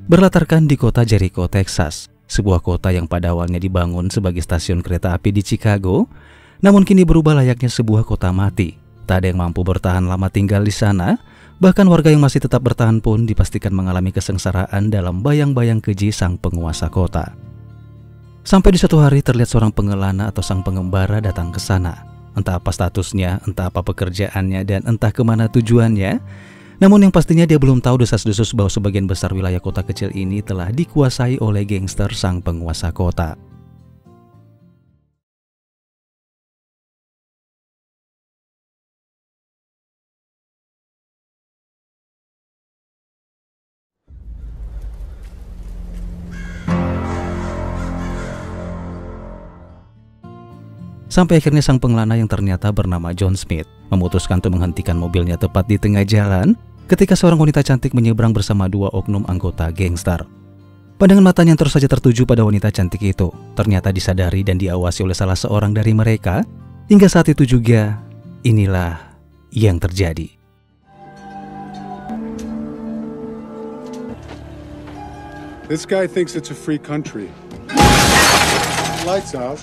Berlatarkan di kota Jericho, Texas, sebuah kota yang pada awalnya dibangun sebagai stasiun kereta api di Chicago, namun kini berubah layaknya sebuah kota mati. Tak ada yang mampu bertahan lama tinggal di sana, bahkan warga yang masih tetap bertahan pun dipastikan mengalami kesengsaraan dalam bayang-bayang keji sang penguasa kota. Sampai di suatu hari terlihat seorang pengelana atau sang pengembara datang ke sana. Entah apa statusnya, entah apa pekerjaannya, dan entah kemana tujuannya. Namun yang pastinya dia belum tahu desas-desus bahwa sebagian besar wilayah kota kecil ini telah dikuasai oleh gangster sang penguasa kota. Sampai akhirnya sang pengelana yang ternyata bernama John Smith memutuskan untuk menghentikan mobilnya tepat di tengah jalan ketika seorang wanita cantik menyeberang bersama dua oknum anggota gangster. Pandangan matanya yang terus saja tertuju pada wanita cantik itu ternyata disadari dan diawasi oleh salah seorang dari mereka. Hingga saat itu juga, inilah yang terjadi. This guy thinks it's a free country. Lights out.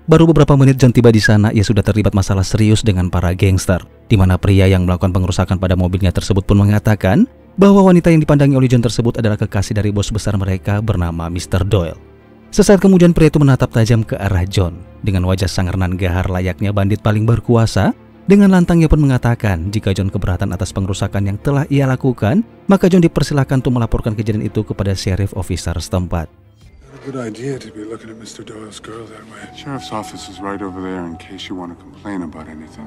Baru beberapa menit John tiba di sana, ia sudah terlibat masalah serius dengan para gangster, di mana pria yang melakukan pengerusakan pada mobilnya tersebut pun mengatakan bahwa wanita yang dipandangi oleh John tersebut adalah kekasih dari bos besar mereka bernama Mr. Doyle. Sesaat kemudian pria itu menatap tajam ke arah John dengan wajah sangar nan gahar layaknya bandit paling berkuasa. Dengan lantang ia pun mengatakan jika John keberatan atas pengerusakan yang telah ia lakukan, maka John dipersilakan untuk melaporkan kejadian itu kepada sheriff officer setempat. Good idea to be looking at Mr. Doyle's girl that way. Sheriff's office is right over there in case you want to complain about anything.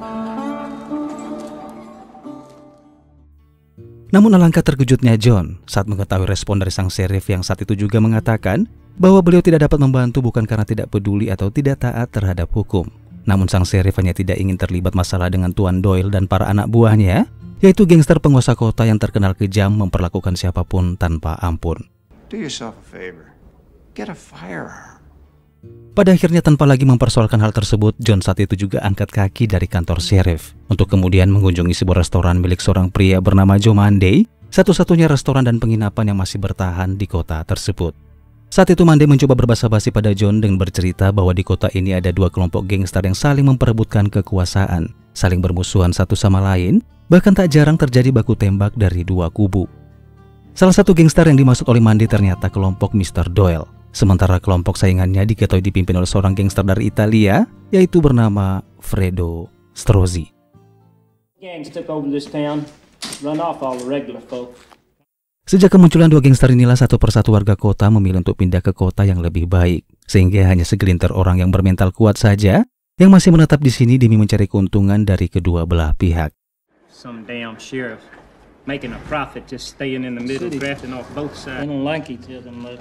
Namun alangkah terkejutnya John saat mengetahui respon dari sang sheriff yang saat itu juga mengatakan bahwa beliau tidak dapat membantu bukan karena tidak peduli atau tidak taat terhadap hukum. Namun sang sheriff hanya tidak ingin terlibat masalah dengan Tuan Doyle dan para anak buahnya, yaitu gangster penguasa kota yang terkenal kejam memperlakukan siapapun tanpa ampun. Do yourself a favor. Get a firearm. Pada akhirnya tanpa lagi mempersoalkan hal tersebut, John saat itu juga angkat kaki dari kantor sheriff untuk kemudian mengunjungi sebuah restoran milik seorang pria bernama Joe Monday, satu-satunya restoran dan penginapan yang masih bertahan di kota tersebut. Saat itu Monday mencoba berbahasa basi pada John dengan bercerita bahwa di kota ini ada dua kelompok gangster yang saling memperebutkan kekuasaan, saling bermusuhan satu sama lain, bahkan tak jarang terjadi baku tembak dari dua kubu. Salah satu gangster yang dimaksud oleh Monday ternyata kelompok Mr. Doyle. Sementara kelompok saingannya diketahui dipimpin oleh seorang gangster dari Italia, yaitu bernama Fredo Strozzi. Sejak kemunculan dua gangster inilah satu persatu warga kota memilih untuk pindah ke kota yang lebih baik, sehingga hanya segelintir orang yang bermental kuat saja yang masih menetap di sini demi mencari keuntungan dari kedua belah pihak. Some damn sheriff making a profit just staying in the middle, drafting off both sides. They don't like each other much.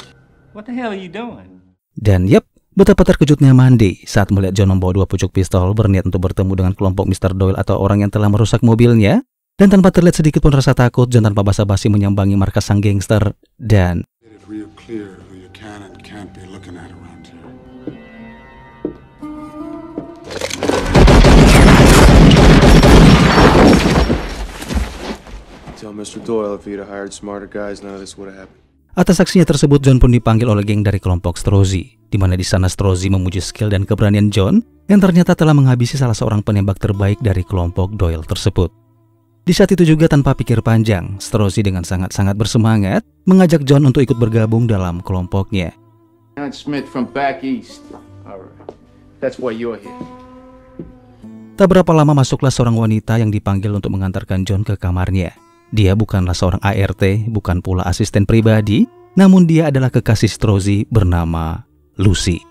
What the hell are you doing? Dan yep, betapa terkejutnya Monday saat melihat John membawa dua pucuk pistol berniat untuk bertemu dengan kelompok Mr. Doyle atau orang yang telah merusak mobilnya. Dan tanpa terlihat sedikit pun rasa takut, John tanpa basa-basi menyambangi markas sang gangster dan Tell Mr. Doyle if he'd have hired smarter guys, none of this would have happened. atas aksinya tersebut, John pun dipanggil oleh geng dari kelompok Strozzi, di mana di sana Strozzi memuji skill dan keberanian John yang ternyata telah menghabisi salah seorang penembak terbaik dari kelompok Doyle tersebut. Di saat itu juga tanpa pikir panjang, Strozzi dengan sangat-sangat bersemangat mengajak John untuk ikut bergabung dalam kelompoknya. Smith from back east. Alright. That's why you're here. Tak berapa lama masuklah seorang wanita yang dipanggil untuk mengantarkan John ke kamarnya. Dia bukanlah seorang ART, bukan pula asisten pribadi, namun dia adalah kekasih Strozzi bernama Lucy.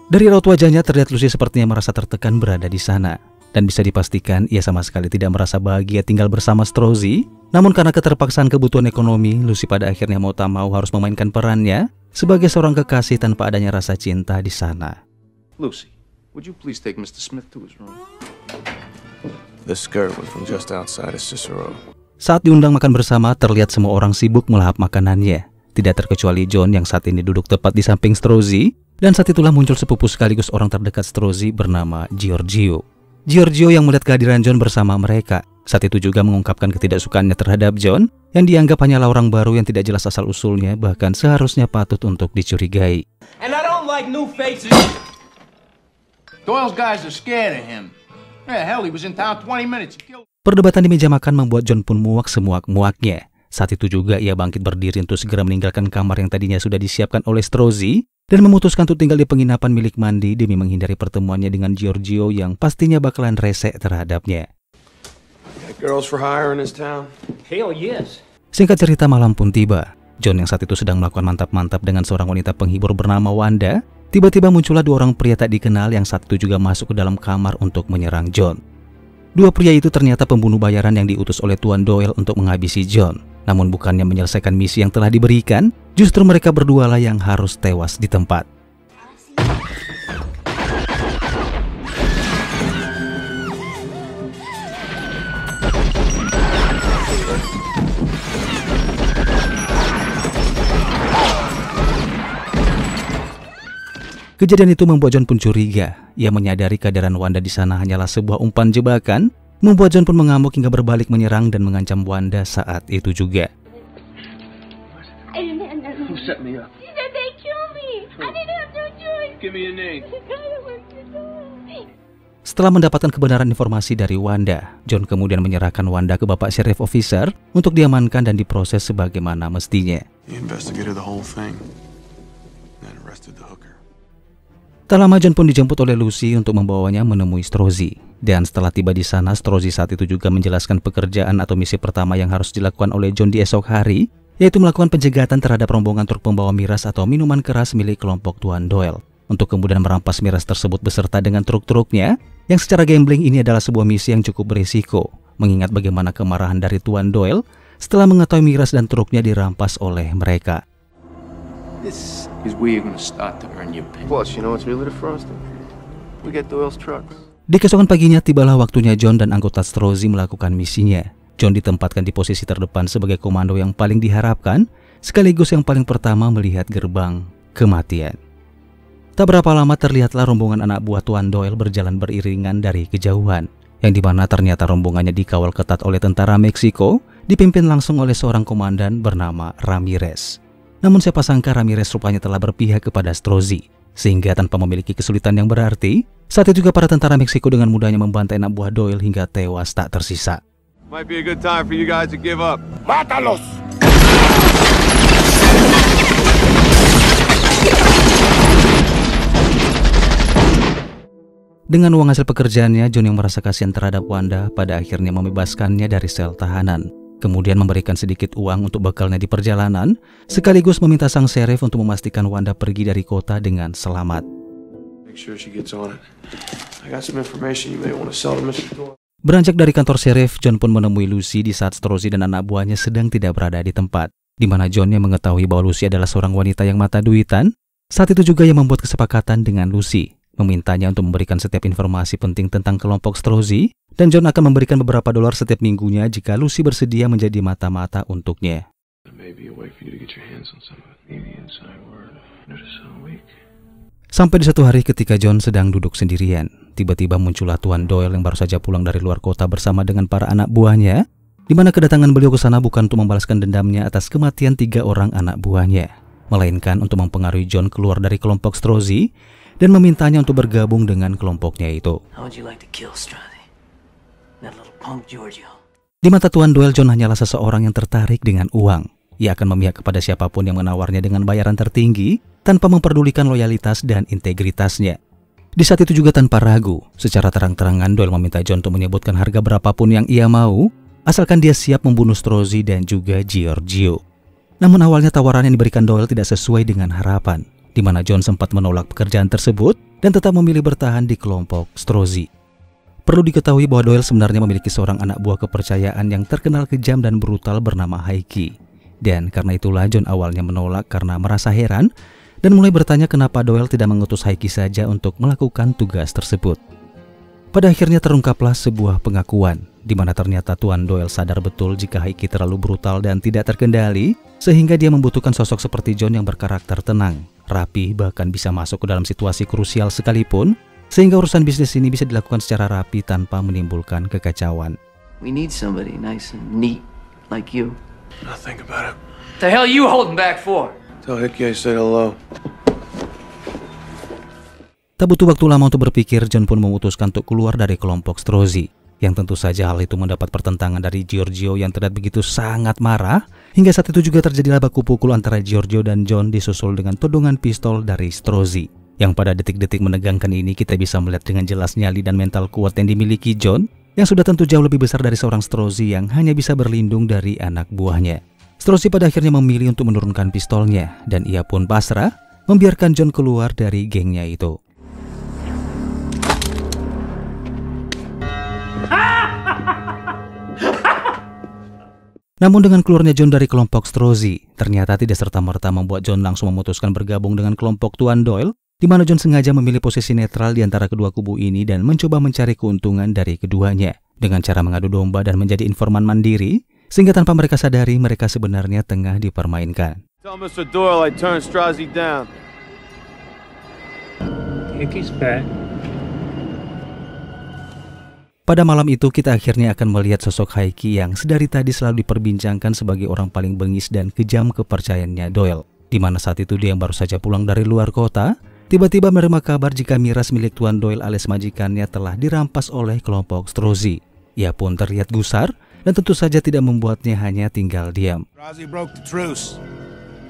Dari raut wajahnya terlihat Lucy sepertinya merasa tertekan berada di sana. dan bisa dipastikan ia sama sekali tidak merasa bahagia tinggal bersama Strozzi. Namun karena keterpaksaan kebutuhan ekonomi, Lucy pada akhirnya mau tak mau harus memainkan perannya sebagai seorang kekasih tanpa adanya rasa cinta di sana. Lucy, would you please take Mr. Smith to his room? The skirt was from just outside of Cicero. Saat diundang makan bersama, terlihat semua orang sibuk melahap makanannya. Tidak terkecuali John yang saat ini duduk tepat di samping Strozzi. Dan saat itulah muncul sepupu sekaligus orang terdekat Strozzi bernama Giorgio. Giorgio yang melihat kehadiran John bersama mereka, saat itu juga mengungkapkan ketidaksukaannya terhadap John yang dianggap hanyalah orang baru yang tidak jelas asal-usulnya, bahkan seharusnya patut untuk dicurigai. And I don't like new faces. Doyle's guys are scared of him. Yeah, hell, he was in town 20 minutes. Perdebatan di meja makan membuat John pun muak semuak-muaknya. Saat itu juga ia bangkit berdiri untuk segera meninggalkan kamar yang tadinya sudah disiapkan oleh Strozzi dan memutuskan untuk tinggal di penginapan milik Mandy demi menghindari pertemuannya dengan Giorgio yang pastinya bakalan rese terhadapnya. Girls for hire in this town? Hell yes. Singkat cerita, malam pun tiba. John yang saat itu sedang melakukan mantap-mantap dengan seorang wanita penghibur bernama Wanda. Tiba-tiba muncullah dua orang pria tak dikenal yang saat itu juga masuk ke dalam kamar untuk menyerang John. Dua pria itu ternyata pembunuh bayaran yang diutus oleh Tuan Doyle untuk menghabisi John. Namun bukannya menyelesaikan misi yang telah diberikan, justru mereka berdualah yang harus tewas di tempat. Kejadian itu membuat John pun curiga. Ia menyadari kehadiran Wanda di sana hanyalah sebuah umpan jebakan, membuat John pun mengamuk hingga berbalik menyerang dan mengancam Wanda saat itu juga. Who set me up? They killed me. I didn't have no choice. Give me your name. Setelah mendapatkan kebenaran informasi dari Wanda, John kemudian menyerahkan Wanda ke Bapak Sheriff Officer untuk diamankan dan diproses sebagaimana mestinya. He investigated the whole thing, then arrested the hooker. Tak lama John pun dijemput oleh Lucy untuk membawanya menemui Strozzi. Dan setelah tiba di sana, Strozzi saat itu juga menjelaskan pekerjaan atau misi pertama yang harus dilakukan oleh John di esok hari, yaitu melakukan penjegatan terhadap rombongan truk pembawa miras atau minuman keras milik kelompok Tuan Doyle, untuk kemudian merampas miras tersebut beserta dengan truk-truknya, yang secara gambling ini adalah sebuah misi yang cukup berisiko, mengingat bagaimana kemarahan dari Tuan Doyle setelah mengetahui miras dan truknya dirampas oleh mereka. This is where you're gonna start to earn your pay. Plus, you know what's really defrosting? We get Doyle's trucks. Di keesokan paginya tibalah waktunya John dan anggota Strozzi melakukan misinya. John ditempatkan di posisi terdepan sebagai komando yang paling diharapkan, sekaligus yang paling pertama melihat gerbang kematian. Tak berapa lama terlihatlah rombongan anak buah Tuan Doyle berjalan beriringan dari kejauhan, yang dimana ternyata rombongannya dikawal ketat oleh tentara Meksiko, dipimpin langsung oleh seorang komandan bernama Ramirez. Namun siapa sangka Ramirez rupanya telah berpihak kepada Strozzi, sehingga tanpa memiliki kesulitan yang berarti, saat itu juga para tentara Meksiko dengan mudahnya membantai anak buah Doyle hingga tewas tak tersisa. Might be a good time for you guys to give up. Mátalos! Dengan uang hasil pekerjaannya, John yang merasa kasihan terhadap Wanda pada akhirnya membebaskannya dari sel tahanan. Kemudian memberikan sedikit uang untuk bekalnya di perjalanan, sekaligus meminta sang sheriff untuk memastikan Wanda pergi dari kota dengan selamat. Make sure she gets on it. I got some information you may want to sell to Mr. Doyle. Beranjak dari kantor sheriff, John pun menemui Lucy di saat Strozzi dan anak buahnya sedang tidak berada di tempat, di mana John yang mengetahui bahwa Lucy adalah seorang wanita yang mata duitan. Saat itu juga ia membuat kesepakatan dengan Lucy, memintanya untuk memberikan setiap informasi penting tentang kelompok Strozzi, dan John akan memberikan beberapa dolar setiap minggunya jika Lucy bersedia menjadi mata-mata untuknya. Sampai di satu hari ketika John sedang duduk sendirian, tiba-tiba muncullah Tuan Doyle yang baru saja pulang dari luar kota bersama dengan para anak buahnya, di mana kedatangan beliau ke sana bukan untuk membalaskan dendamnya atas kematian 3 orang anak buahnya, melainkan untuk mempengaruhi John keluar dari kelompok Strozzi dan memintanya untuk bergabung dengan kelompoknya itu. Di mata Tuan Doyle, John hanyalah seseorang yang tertarik dengan uang. Ia akan memihak kepada siapapun yang menawarnya dengan bayaran tertinggi tanpa memperdulikan loyalitas dan integritasnya. Di saat itu juga tanpa ragu, secara terang-terangan Doyle meminta John untuk menyebutkan harga berapapun yang ia mau, asalkan dia siap membunuh Strozzi dan juga Giorgio. Namun awalnya tawaran yang diberikan Doyle tidak sesuai dengan harapan, di mana John sempat menolak pekerjaan tersebut dan tetap memilih bertahan di kelompok Strozzi. Perlu diketahui bahwa Doyle sebenarnya memiliki seorang anak buah kepercayaan yang terkenal kejam dan brutal bernama Hickey. Dan karena itulah John awalnya menolak karena merasa heran dan mulai bertanya kenapa Doyle tidak mengutus Hickey saja untuk melakukan tugas tersebut. Pada akhirnya terungkaplah sebuah pengakuan di mana ternyata Tuan Doyle sadar betul jika Hickey terlalu brutal dan tidak terkendali, sehingga dia membutuhkan sosok seperti John yang berkarakter tenang, rapi, bahkan bisa masuk ke dalam situasi krusial sekalipun, sehingga urusan bisnis ini bisa dilakukan secara rapi tanpa menimbulkan kekacauan. We need somebody nice and neat like you. I'll think about it. The hell you holding back for? Tell Hickey I said hello. Tak butuh waktu lama untuk berpikir, John pun memutuskan untuk keluar dari kelompok Strozzi. Yang tentu saja hal itu mendapat pertentangan dari Giorgio yang terlihat begitu sangat marah. Hingga saat itu juga terjadilah baku pukul antara Giorgio dan John disusul dengan todongan pistol dari Strozzi. Yang pada detik-detik menegangkan ini kita bisa melihat dengan jelas nyali dan mental kuat yang dimiliki John, yang sudah tentu jauh lebih besar dari seorang Strozzi yang hanya bisa berlindung dari anak buahnya. Strozzi pada akhirnya memilih untuk menurunkan pistolnya dan ia pun pasrah membiarkan John keluar dari gengnya itu. Namun dengan keluarnya John dari kelompok Strozzi, ternyata tidak serta-merta membuat John langsung memutuskan bergabung dengan kelompok Tuan Doyle, di mana John sengaja memilih posisi netral di antara kedua kubu ini dan mencoba mencari keuntungan dari keduanya dengan cara mengadu domba dan menjadi informan mandiri, sehingga tanpa mereka sadari mereka sebenarnya tengah dipermainkan. Tell Mr. Doyle I turned Strozzi down. Hickey's back. Pada malam itu kita akhirnya akan melihat sosok Hickey yang sedari tadi selalu diperbincangkan sebagai orang paling bengis dan kejam kepercayaannya Doyle. Di mana saat itu dia yang baru saja pulang dari luar kota, tiba-tiba menerima kabar jika miras milik Tuan Doyle alias majikannya telah dirampas oleh kelompok Strozzi. Ia pun terlihat gusar dan tentu saja tidak membuatnya hanya tinggal diam. Strozzi broke the truce.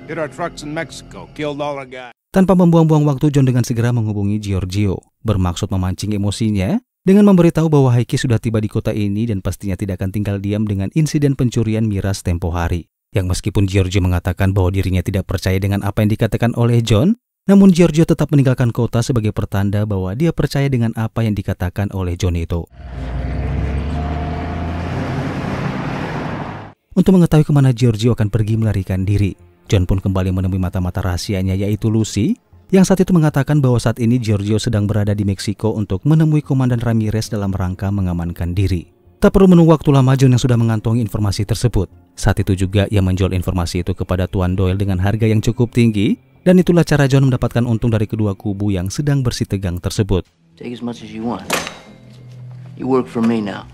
Hit our trucks in Mexico, killed all our guys. Tanpa membuang-buang waktu, John dengan segera menghubungi Giorgio, bermaksud memancing emosinya dengan memberitahu bahwa Hickey sudah tiba di kota ini dan pastinya tidak akan tinggal diam dengan insiden pencurian miras tempo hari. Yang meskipun Giorgio mengatakan bahwa dirinya tidak percaya dengan apa yang dikatakan oleh John, namun Giorgio tetap meninggalkan kota sebagai pertanda bahwa dia percaya dengan apa yang dikatakan oleh John itu. Untuk mengetahui kemana Giorgio akan pergi melarikan diri, John pun kembali menemui mata-mata rahasianya yaitu Lucy, yang saat itu mengatakan bahwa saat ini Giorgio sedang berada di Meksiko untuk menemui Komandan Ramirez dalam rangka mengamankan diri. Tak perlu menunggu waktu lama, John yang sudah mengantongi informasi tersebut. Saat itu juga ia menjual informasi itu kepada Tuan Doyle dengan harga yang cukup tinggi, dan itulah cara John mendapatkan untung dari kedua kubu yang sedang bersitegang tersebut. Take as much as you want. You work for me now.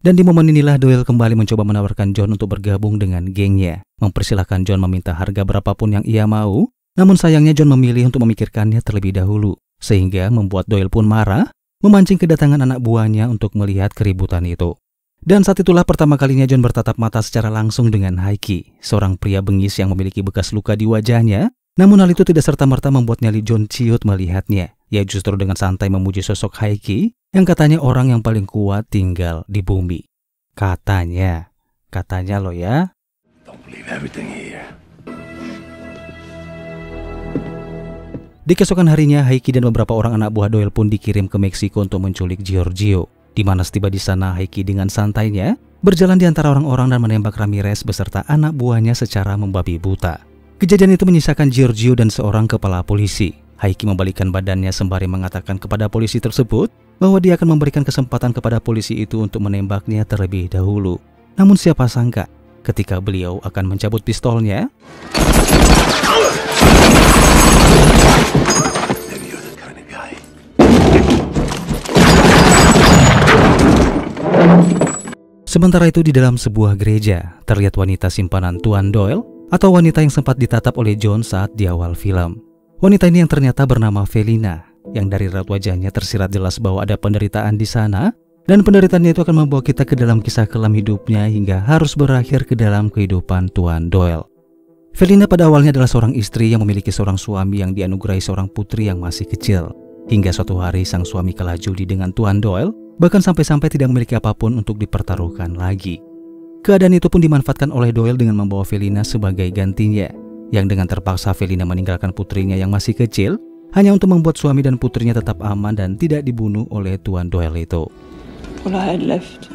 Dan di momen inilah Doyle kembali mencoba menawarkan John untuk bergabung dengan gengnya, mempersilahkan John meminta harga berapapun yang ia mau. Namun sayangnya John memilih untuk memikirkannya terlebih dahulu, sehingga membuat Doyle pun marah, memancing kedatangan anak buahnya untuk melihat keributan itu. Dan saat itulah pertama kalinya John bertatap mata secara langsung dengan Hickey, seorang pria bengis yang memiliki bekas luka di wajahnya. Namun hal itu tidak serta-merta membuat nyali John ciut melihatnya. Ia justru dengan santai memuji sosok Hickey yang katanya orang yang paling kuat tinggal di bumi. Katanya loh ya. Don't believe everything here. Di keesokan harinya, Hickey dan beberapa orang anak buah Doyle pun dikirim ke Meksiko untuk menculik Giorgio. Di mana setiba di sana, Hickey dengan santainya berjalan di antara orang-orang dan menembak Ramirez beserta anak buahnya secara membabi buta. Kejadian itu menyisakan Giorgio dan seorang kepala polisi. Hickey membalikkan badannya sembari mengatakan kepada polisi tersebut bahwa dia akan memberikan kesempatan kepada polisi itu untuk menembaknya terlebih dahulu. Namun siapa sangka ketika beliau akan mencabut pistolnya, sementara itu di dalam sebuah gereja, terlihat wanita simpanan Tuan Doyle atau wanita yang sempat ditatap oleh John saat di awal film. Wanita ini yang ternyata bernama Felina, yang dari raut wajahnya tersirat jelas bahwa ada penderitaan di sana, dan penderitaannya itu akan membawa kita ke dalam kisah kelam hidupnya hingga harus berakhir ke dalam kehidupan Tuan Doyle. Felina pada awalnya adalah seorang istri yang memiliki seorang suami yang dianugerahi seorang putri yang masih kecil. Hingga suatu hari sang suami kalah judi dengan Tuan Doyle, bahkan sampai-sampai tidak memiliki apapun untuk dipertaruhkan lagi. Keadaan itu pun dimanfaatkan oleh Doyle dengan membawa Felina sebagai gantinya, yang dengan terpaksa Felina meninggalkan putrinya yang masih kecil hanya untuk membuat suami dan putrinya tetap aman dan tidak dibunuh oleh Tuan Doyle itu. All I had left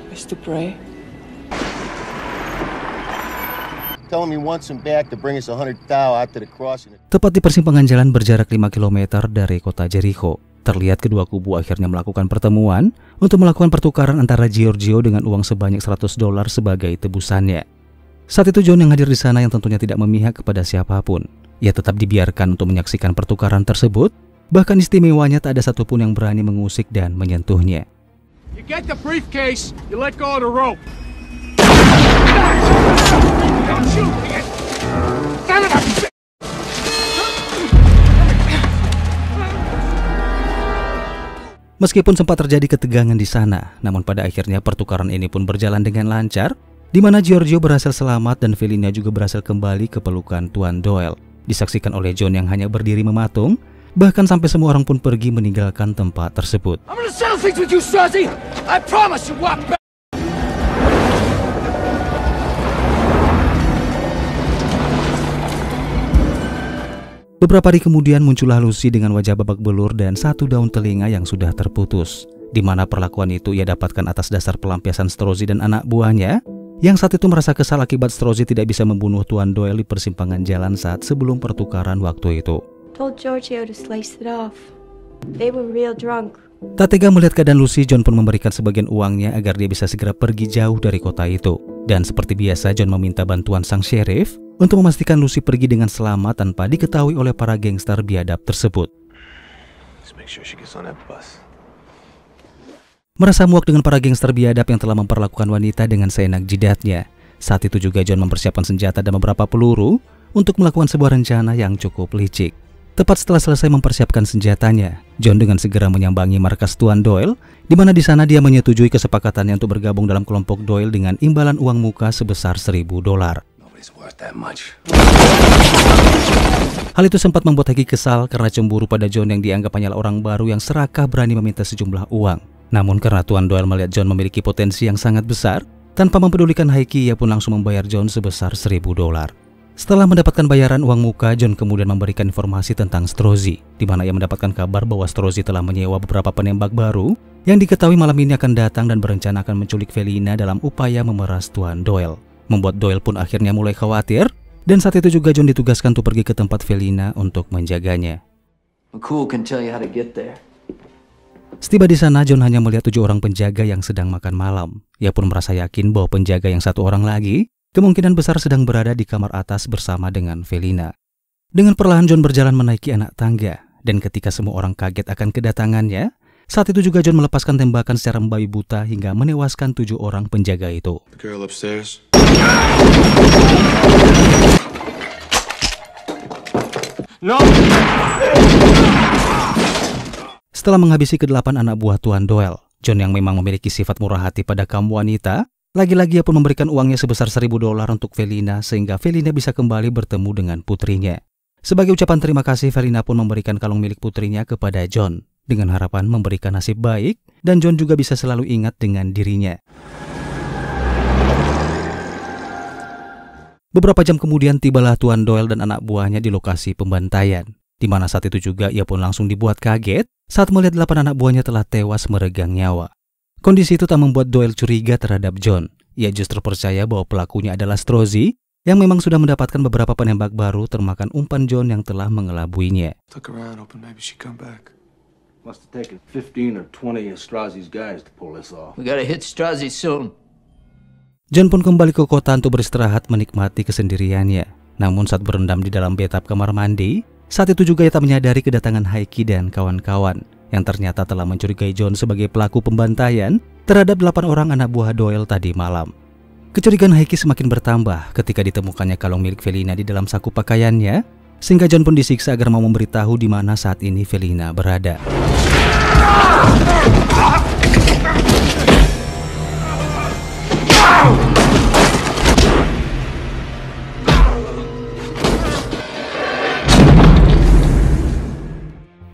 was to pray. Tell him he wants him back to bring us 100 thou out to the crossing. Tepat di persimpangan jalan berjarak 5 km dari kota Jericho, terlihat kedua kubu akhirnya melakukan pertemuan untuk melakukan pertukaran antara Giorgio dengan uang sebanyak $100 sebagai tebusannya. Saat itu John yang hadir di sana yang tentunya tidak memihak kepada siapapun. Ia tetap dibiarkan untuk menyaksikan pertukaran tersebut, bahkan istimewanya tak ada satupun yang berani mengusik dan menyentuhnya. You get the briefcase, you let go of the rope. Don't shoot me! Son of a bitch! Meskipun sempat terjadi ketegangan di sana, namun pada akhirnya pertukaran ini pun berjalan dengan lancar, di mana Giorgio berhasil selamat dan Felina juga berhasil kembali ke pelukan Tuan Doyle. Disaksikan oleh John yang hanya berdiri mematung, bahkan sampai semua orang pun pergi meninggalkan tempat tersebut. I'm gonna settle things with you, Strozzi. I promise you walk back. Beberapa hari kemudian muncullah Lucy dengan wajah babak belur dan satu daun telinga yang sudah terputus. Di mana perlakuan itu ia dapatkan atas dasar pelampiasan Strozzi dan anak buahnya, yang saat itu merasa kesal akibat Strozzi tidak bisa membunuh Tuan Doyle di persimpangan jalan saat sebelum pertukaran waktu itu. Told Giorgio to slice it off. They were real drunk. Tak tega melihat keadaan Lucy, John pun memberikan sebagian uangnya agar dia bisa segera pergi jauh dari kota itu. Dan seperti biasa, John meminta bantuan sang sheriff untuk memastikan Lucy pergi dengan selamat tanpa diketahui oleh para gangster biadab tersebut. Merasa muak dengan para gangster biadab yang telah memperlakukan wanita dengan seenak jidatnya, saat itu juga John mempersiapkan senjata dan beberapa peluru untuk melakukan sebuah rencana yang cukup licik. Tepat setelah selesai mempersiapkan senjatanya, John dengan segera menyambangi markas Tuan Doyle, di mana di sana dia menyetujui kesepakatannya untuk bergabung dalam kelompok Doyle dengan imbalan uang muka sebesar $1.000. Hal itu sempat membuat Heki kesal karena cemburu pada John yang dianggap hanyalah orang baru yang serakah berani meminta sejumlah uang. Namun karena Tuan Doyle melihat John memiliki potensi yang sangat besar, tanpa mempedulikan Heki, ia pun langsung membayar John sebesar $1.000. Setelah mendapatkan bayaran uang muka, John kemudian memberikan informasi tentang Strozzi, di mana ia mendapatkan kabar bahwa Strozzi telah menyewa beberapa penembak baru yang diketahui malam ini akan datang dan berencana akan menculik Felina dalam upaya memeras Tuan Doyle. Membuat Doyle pun akhirnya mulai khawatir, dan saat itu juga John ditugaskan untuk pergi ke tempat Felina untuk menjaganya. McCool can tell you how to get there. Setiba di sana, John hanya melihat 7 orang penjaga yang sedang makan malam. Ia pun merasa yakin bahwa penjaga yang 1 orang lagi kemungkinan besar sedang berada di kamar atas bersama dengan Felina. Dengan perlahan John berjalan menaiki anak tangga, dan ketika semua orang kaget akan kedatangannya, saat itu juga John melepaskan tembakan secara membabi buta hingga menewaskan 7 orang penjaga itu. The girl upstairs. No! Setelah menghabisi ke-8 anak buah Tuan Doyle, John yang memang memiliki sifat murah hati pada kaum wanita, lagi-lagi ia pun memberikan uangnya sebesar $1.000 untuk Felina sehingga Felina bisa kembali bertemu dengan putrinya. Sebagai ucapan terima kasih, Felina pun memberikan kalung milik putrinya kepada John dengan harapan memberikan nasib baik dan John juga bisa selalu ingat dengan dirinya. Beberapa jam kemudian tibalah Tuan Doyle dan anak buahnya di lokasi pembantaian, di mana saat itu juga ia pun langsung dibuat kaget saat melihat 8 anak buahnya telah tewas meregang nyawa. Kondisi itu tak membuat Doyle curiga terhadap John. Ia justru percaya bahwa pelakunya adalah Strozzi yang memang sudah mendapatkan beberapa penembak baru termakan umpan John yang telah mengelabuinya. We gotta hit Strozzi soon. John pun kembali ke kota untuk beristirahat menikmati kesendiriannya. Namun saat berendam di dalam bathtub kamar mandi, saat itu juga ia tak menyadari kedatangan Heki dan kawan-kawan yang ternyata telah mencurigai John sebagai pelaku pembantaian terhadap 8 orang anak buah Doyle tadi malam. Kecurigaan Heki semakin bertambah ketika ditemukannya kalung milik Felina di dalam saku pakaiannya, sehingga John pun disiksa agar mau memberitahu di mana saat ini Felina berada.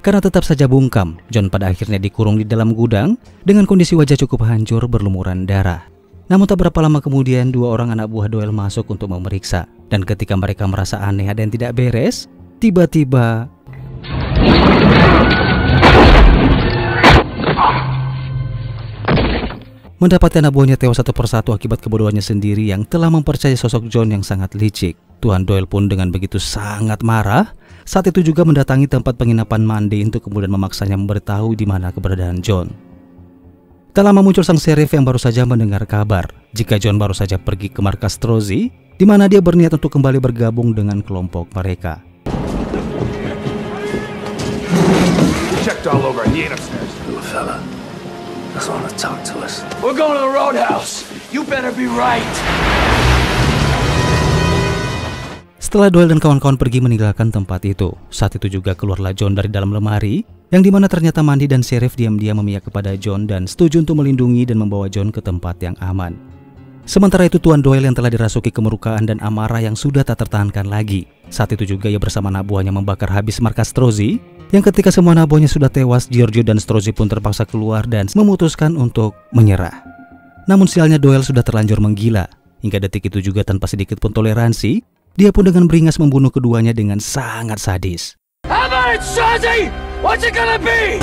Karena tetap saja bungkam, John pada akhirnya dikurung di dalam gudang dengan kondisi wajah cukup hancur berlumuran darah. Namun tak berapa lama kemudian 2 orang anak buah Doyle masuk untuk memeriksa. Dan ketika mereka merasa aneh dan tidak beres, tiba-tiba Mendapati anak buahnya tewas satu persatu akibat kebodohannya sendiri yang telah mempercayai sosok John yang sangat licik, Tuan Doyle pun dengan begitu sangat marah saat itu juga mendatangi tempat penginapan Monday untuk kemudian memaksanya memberitahu di mana keberadaan John. Tak lama muncul sang sheriff yang baru saja mendengar kabar jika John baru saja pergi ke markas Strozzi, di mana dia berniat untuk kembali bergabung dengan kelompok mereka. Checked all over. He ain't upstairs. Little fella doesn't want to talk to us. We're going to the roadhouse. You better be right. Setelah Doyle dan kawan-kawan pergi meninggalkan tempat itu, saat itu juga keluarlah John dari dalam lemari, yang dimana ternyata Mandy dan sheriff diam-diam memihak kepada John dan setuju untuk melindungi dan membawa John ke tempat yang aman. Sementara itu Tuan Doyle yang telah dirasuki kemurkaan dan amarah yang sudah tak tertahankan lagi. Saat itu juga ia bersama anak buahnya membakar habis markas Strozzi, yang ketika semua anak buahnya sudah tewas, Giorgio dan Strozzi pun terpaksa keluar dan memutuskan untuk menyerah. Namun sialnya Doyle sudah terlanjur menggila, hingga detik itu juga tanpa sedikit pun toleransi, dia pun dengan beringas membunuh keduanya dengan sangat sadis. How about it, Strozzi? What's it gonna be?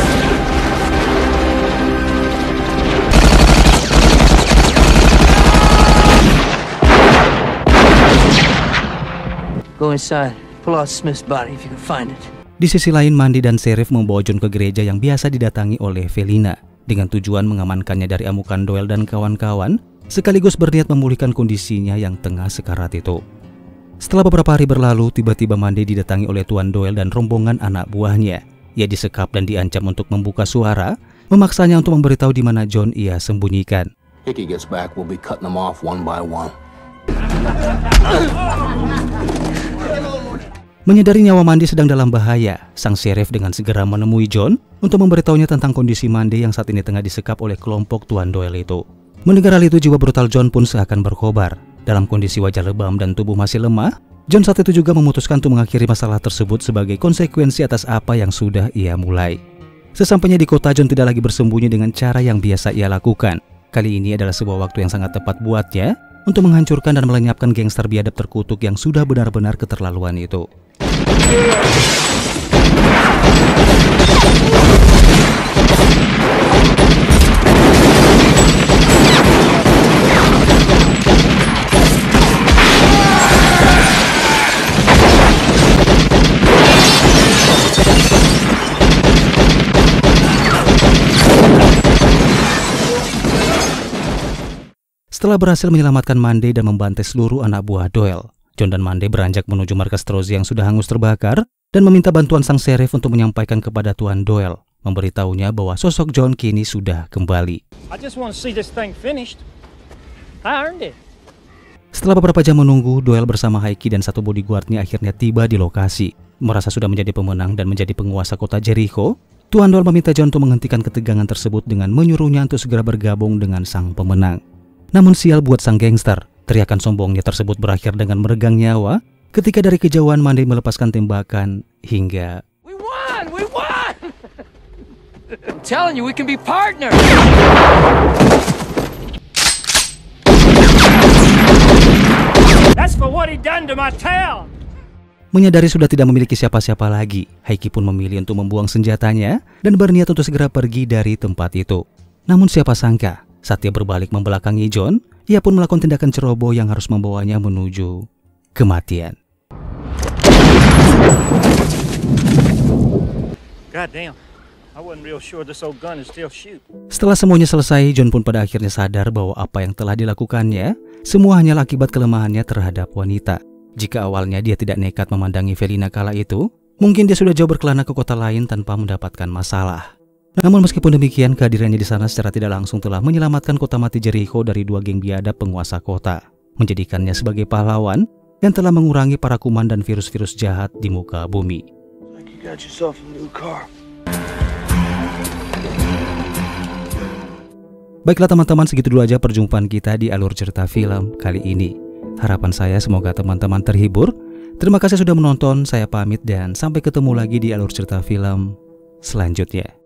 Go inside. Pull out Smith's body if you can find it. Di sisi lain, Mandy dan sheriff membawa John ke gereja yang biasa didatangi oleh Felina dengan tujuan mengamankannya dari amukan Doyle dan kawan-kawan, sekaligus berniat memulihkan kondisinya yang tengah sekarat itu. Setelah beberapa hari berlalu, tiba-tiba Mandy didatangi oleh Tuan Doyle dan rombongan anak buahnya. Ia disekap dan diancam untuk membuka suara, memaksanya untuk memberitahu di mana John ia sembunyikan. Hickey gets back, we'll be cutting them off one by one. Menyadari nyawa Mandy sedang dalam bahaya, sang sheriff dengan segera menemui John untuk memberitahunya tentang kondisi Mandy yang saat ini tengah disekap oleh kelompok Tuan Doyle itu. Mendengar hal itu, jiwa brutal John pun seakan berkobar. Dalam kondisi wajah lebam dan tubuh masih lemah, John saat itu juga memutuskan untuk mengakhiri masalah tersebut sebagai konsekuensi atas apa yang sudah ia mulai. Sesampainya di kota, John tidak lagi bersembunyi dengan cara yang biasa ia lakukan. Kali ini adalah sebuah waktu yang sangat tepat buatnya untuk menghancurkan dan melenyapkan gangster biadab terkutuk yang sudah benar-benar keterlaluan itu. Setelah berhasil menyelamatkan Mandy dan membantai seluruh anak buah Doyle, John dan Mandy beranjak menuju markas Strozzi yang sudah hangus terbakar dan meminta bantuan sang sheriff untuk menyampaikan kepada Tuan Doyle, memberitahunya bahwa sosok John kini sudah kembali. I just want to see this thing finished. I earned it. Setelah beberapa jam menunggu, Doyle bersama Hickey dan satu bodyguardnya akhirnya tiba di lokasi. Merasa sudah menjadi pemenang dan menjadi penguasa kota Jericho, Tuan Doyle meminta John untuk menghentikan ketegangan tersebut dengan menyuruhnya untuk segera bergabung dengan sang pemenang. Namun sial buat sang gangster, teriakan sombongnya tersebut berakhir dengan meregang nyawa ketika dari kejauhan Mandy melepaskan tembakan hingga We won! We won! I'm telling you, we can be partners! That's for what he done to my town. Menyadari sudah tidak memiliki siapa-siapa lagi, Hickey pun memilih untuk membuang senjatanya dan berniat untuk segera pergi dari tempat itu. Namun siapa sangka, saat dia berbalik membelakangi John, ia pun melakukan tindakan ceroboh yang harus membawanya menuju kematian. God damn. I wasn't real sure this old gun is still shoot. Setelah semuanya selesai, John pun pada akhirnya sadar bahwa apa yang telah dilakukannya semua hanyalah akibat kelemahannya terhadap wanita. Jika awalnya dia tidak nekat memandangi Felina kala itu, mungkin dia sudah jauh berkelana ke kota lain tanpa mendapatkan masalah. Namun meskipun demikian, kehadirannya di sana secara tidak langsung telah menyelamatkan kota mati Jericho dari dua geng biadab penguasa kota, menjadikannya sebagai pahlawan yang telah mengurangi para kuman dan virus-virus jahat di muka bumi. Baiklah teman-teman, segitu dulu aja perjumpaan kita di alur cerita film kali ini. Harapan saya semoga teman-teman terhibur. Terima kasih sudah menonton, saya pamit dan sampai ketemu lagi di alur cerita film selanjutnya.